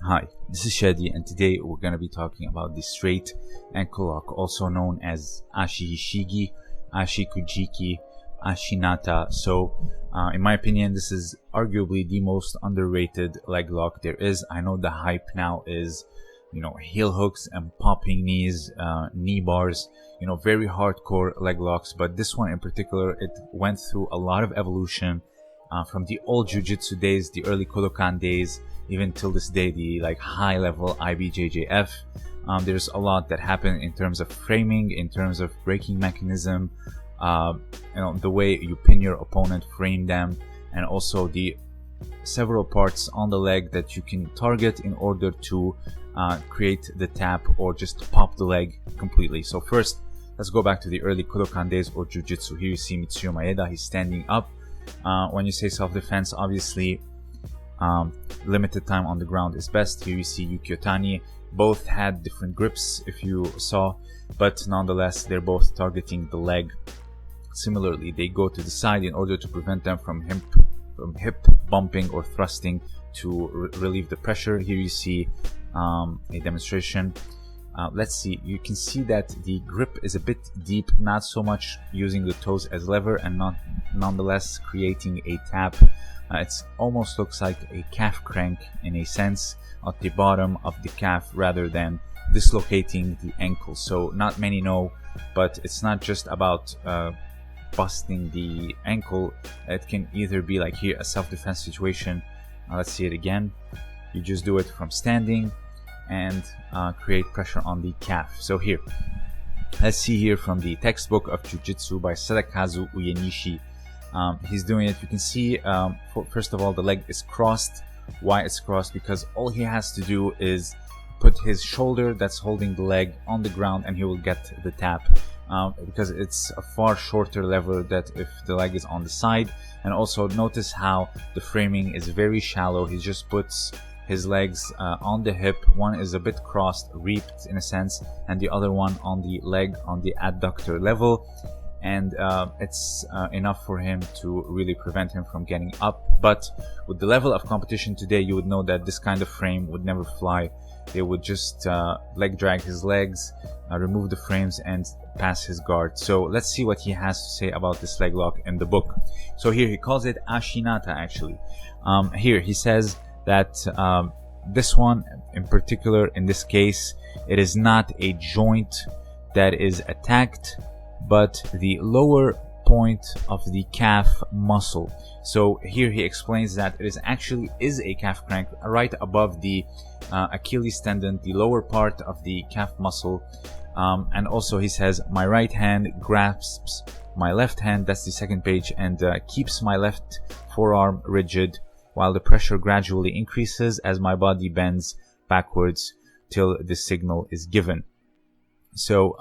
Hi, this is Shadi, and today we're going to be talking about the straight ankle lock, also known as Ashi Hishigi, Ashi Kujiki, Ashi Nata. So, in my opinion, this is arguably the most underrated leg lock there is. I know the hype now is, heel hooks and popping knees, knee bars, very hardcore leg locks. But this one in particular, it went through a lot of evolution from the old Jiu-Jitsu days, the early Kodokan days, even till this day, the high level IBJJF. There's a lot that happened in terms of framing, in terms of braking mechanism, the way you pin your opponent, frame them, and also the several parts on the leg that you can target in order to create the tap or just pop the leg completely. So first, let's go back to the early Kodokan days or Jiu-Jitsu. Here you see Mitsuyo Maeda, he's standing up. When you say self-defense, obviously limited time on the ground is best. Here you see Yuki Otani. Both had different grips, if you saw, but nonetheless they're both targeting the leg. Similarly, they go to the side in order to prevent them from hip bumping or thrusting to relieve the pressure. Here you see a demonstration. Let's see, you can see that the grip is a bit deep, not so much using the toes as lever and nonetheless creating a tap. It almost looks like a calf crank in a sense at the bottom of the calf rather than dislocating the ankle. So not many know, but it's not just about busting the ankle. It can either be like here, a self-defense situation. Let's see it again. You just do it from standing and create pressure on the calf. So here, let's see here from the textbook of Jiu-Jitsu by Sadakazu Uyenishi. He's doing it. You can see, first of all, the leg is crossed. Why it's crossed? Because all he has to do is put his shoulder that's holding the leg on the ground and he will get the tap. Because it's a far shorter lever that if the leg is on the side. And also notice how the framing is very shallow. He just puts his legs on the hip. One is a bit crossed, reaped in a sense, and the other one on the leg on the adductor level. And it's enough for him to really prevent him from getting up. But with the level of competition today, you would know that this kind of frame would never fly. They would just leg drag his legs, remove the frames, and pass his guard. So let's see what he has to say about this leg lock in the book. So here he calls it Ashinata actually. Here he says that this one in particular, in this case, it is not a joint that is attacked, but the lower point of the calf muscle. So here he explains that it is actually a calf crank right above the Achilles tendon, the lower part of the calf muscle. And also he says, my right hand grasps my left hand, that's the second page, and keeps my left forearm rigid while the pressure gradually increases as my body bends backwards till the signal is given. So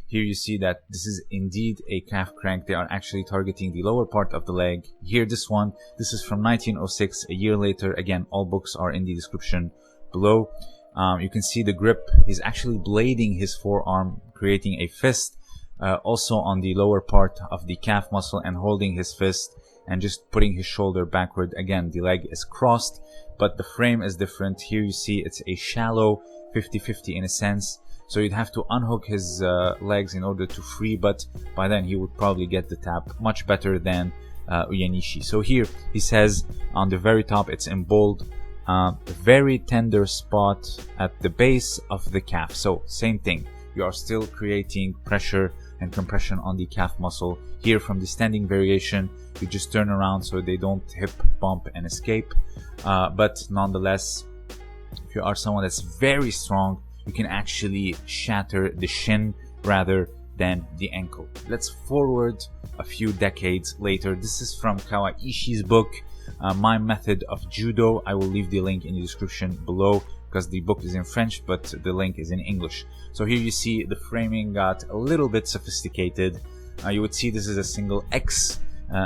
here you see that this is indeed a calf crank. They are actually targeting the lower part of the leg. Here, this is from 1906, a year later. Again, all books are in the description below. You can see the grip. He's actually blading his forearm, creating a fist, also on the lower part of the calf muscle, and holding his fist and just putting his shoulder backward. Again, the leg is crossed, but the frame is different. Here you see it's a shallow 50-50 in a sense. So you'd have to unhook his legs in order to free, but by then he would probably get the tap much better than Uyenishi. So here he says on the very top, it's in bold, very tender spot at the base of the calf. So same thing, you are still creating pressure and compression on the calf muscle. Here from the standing variation, you just turn around so they don't hip bump and escape. But nonetheless, if you are someone that's very strong, you can actually shatter the shin rather than the ankle. Let's forward a few decades later. This is from Kawaishi's book, My Method of Judo. I will leave the link in the description below because the book is in French, but the link is in English. So here you see the framing got a little bit sophisticated. You would see this is a single X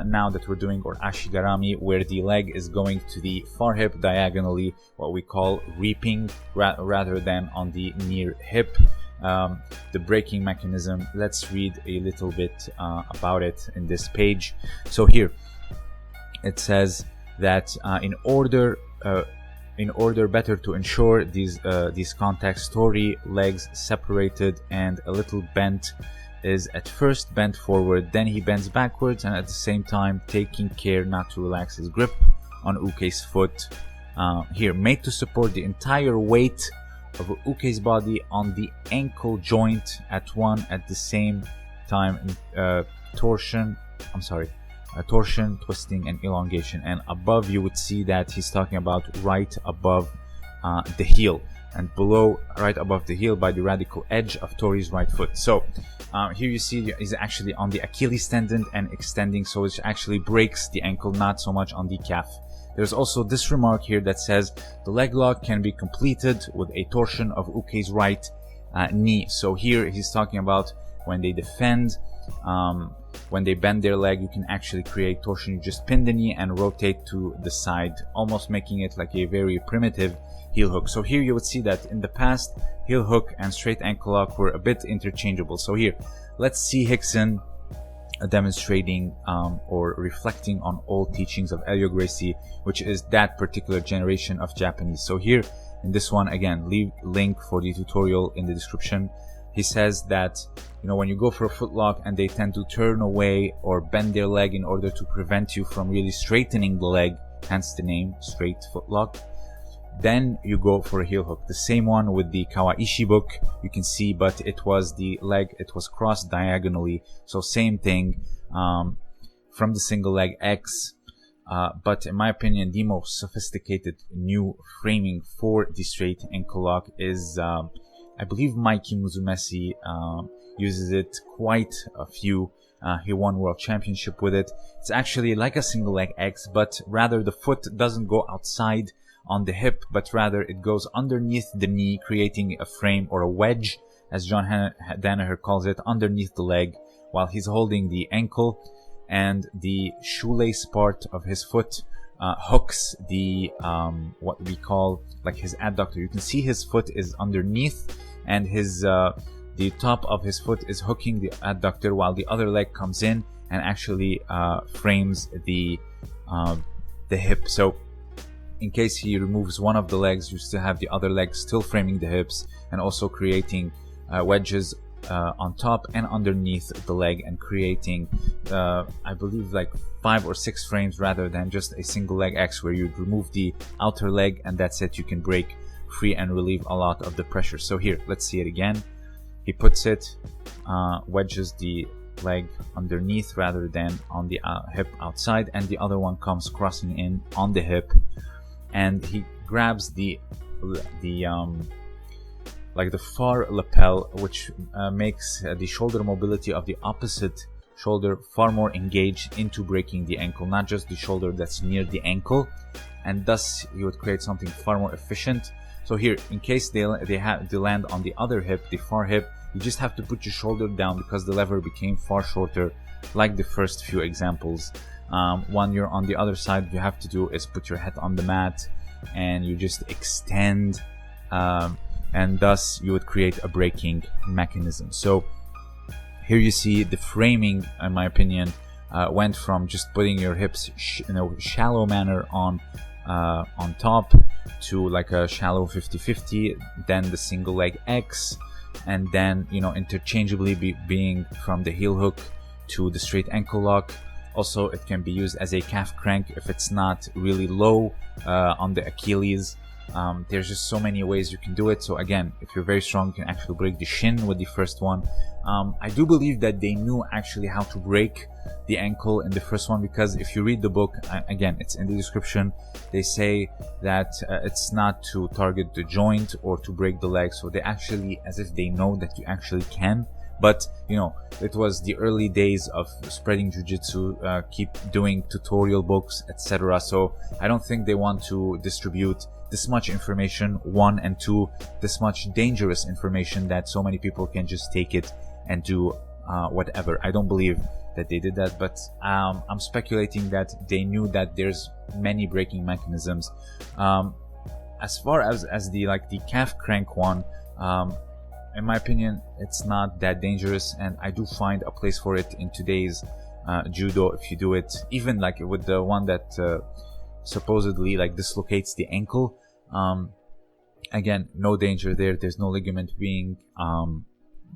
now that we're doing, or ashigarami, where the leg is going to the far hip diagonally, what we call reaping, rather than on the near hip. The braking mechanism, let's read a little bit about it in this page. So here it says that in order in order better to ensure these contacts, Tori legs separated and a little bent is at first bent forward, then he bends backwards, and at the same time taking care not to relax his grip on Uke's foot. Here, made to support the entire weight of Uke's body on the ankle joint at the same time, torsion, twisting, and elongation. And above, you would see that he's talking about right above the heel, and below, right above the heel, by the radical edge of Tori's right foot. So here you see he's actually on the Achilles tendon and extending, so it actually breaks the ankle, not so much on the calf. There's also this remark here that says the leg lock can be completed with a torsion of Uke's right knee. So here he's talking about when they defend, when they bend their leg, you can actually create torsion. You just pin the knee and rotate to the side, almost making it like a very primitive heel hook. So here you would see that in the past, heel hook and straight ankle lock were a bit interchangeable. So here, let's see Rickson demonstrating or reflecting on old teachings of Elio Gracie, which is that particular generation of Japanese. So here in this one, again, leave link for the tutorial in the description. He says that, you know, when you go for a footlock and they tend to turn away or bend their leg in order to prevent you from really straightening the leg, hence the name straight footlock, then you go for a heel hook. The same one with the Kawaishi book, you can see, but it was the leg, it was crossed diagonally. So same thing from the single leg X. But in my opinion, the most sophisticated new framing for the straight ankle lock is, I believe Mikey Musumeci uses it quite a few. He won world championship with it. It's actually like a single leg X, but rather the foot doesn't go outside on the hip, but rather it goes underneath the knee, creating a frame or a wedge, as John Danaher calls it, underneath the leg, while he's holding the ankle, and the shoelace part of his foot hooks the what we call like his adductor. You can see his foot is underneath, and his the top of his foot is hooking the adductor, while the other leg comes in and actually frames the hip. So in case he removes one of the legs, you still have the other leg still framing the hips and also creating wedges on top and underneath the leg, and creating I believe like 5 or 6 frames rather than just a single leg X where you'd remove the outer leg and that's it. You can break free and relieve a lot of the pressure. So here, let's see it again. He puts it, wedges the leg underneath rather than on the hip outside, and the other one comes crossing in on the hip, and he grabs the like the far lapel, which makes the shoulder mobility of the opposite shoulder far more engaged into breaking the ankle, not just the shoulder that's near the ankle, and thus you would create something far more efficient. So here, in case they land on the other hip, the far hip, you just have to put your shoulder down because the lever became far shorter, like the first few examples. When you're on the other side, you have to do is put your head on the mat and you just extend, and thus you would create a braking mechanism. So here you see the framing, in my opinion, went from just putting your hips in a shallow manner on top to like a shallow 50-50, then the single leg X, and then, you know, interchangeably being from the heel hook to the straight ankle lock. Also, it can be used as a calf crank if it's not really low on the Achilles. There's just so many ways you can do it. So again, if you're very strong, you can actually break the shin with the first one. I do believe that they knew actually how to break the ankle in the first one, because if you read the book, again, it's in the description, they say that it's not to target the joint or to break the leg. So they actually, as if they know that you actually can. But, you know, it was the early days of spreading Jiu-Jitsu, keep doing tutorial books, etc. So I don't think they want to distribute this much information, 1, and 2, this much dangerous information that so many people can just take it and do whatever. I don't believe that they did that, but I'm speculating that they knew that there's many braking mechanisms. As far as the calf crank one, in my opinion, it's not that dangerous, and I do find a place for it in today's judo. If you do it, even like with the one that supposedly like dislocates the ankle, Again, no danger there. There's no ligament being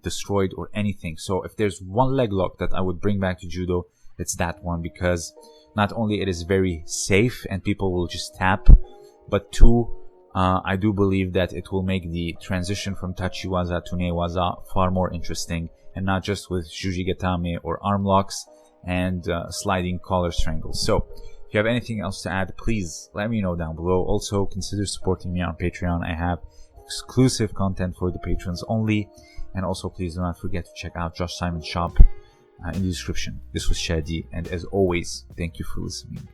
destroyed or anything. So if there's one leg lock that I would bring back to judo, it's that one, because not only it is very safe and people will just tap, but two, I do believe that it will make the transition from tachiwaza to newaza far more interesting, and not just with jujigatame or arm locks and sliding collar strangles. So if you have anything else to add, please let me know down below. Also, consider supporting me on Patreon. I have exclusive content for the patrons only. And also, please do not forget to check out Josh Simon's shop in the description. This was Shadi, and as always, thank you for listening.